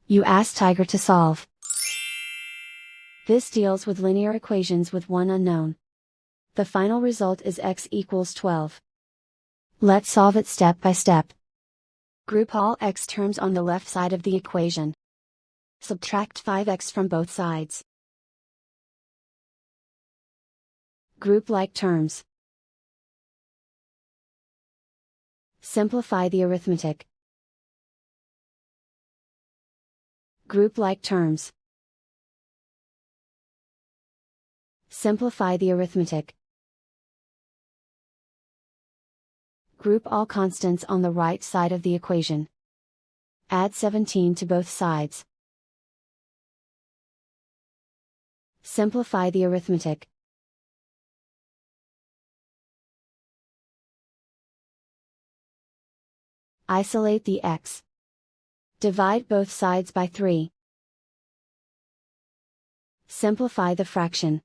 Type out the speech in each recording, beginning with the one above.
You ask Tiger to solve. This deals with linear equations with one unknown. The final result is x equals 12. Let's solve it step by step. Group all x terms on the left side of the equation. Subtract 5x from both sides. Group like terms. Simplify the arithmetic. Group like terms. Simplify the arithmetic. Group all constants on the right side of the equation. Add 17 to both sides. Simplify the arithmetic. Isolate the x. Divide both sides by 3. Simplify the fraction.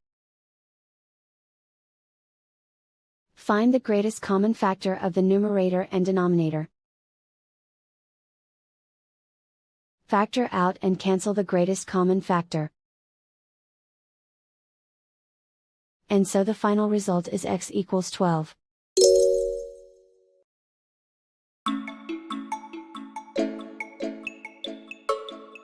Find the greatest common factor of the numerator and denominator. Factor out and cancel the greatest common factor. And so the final result is x equals 12.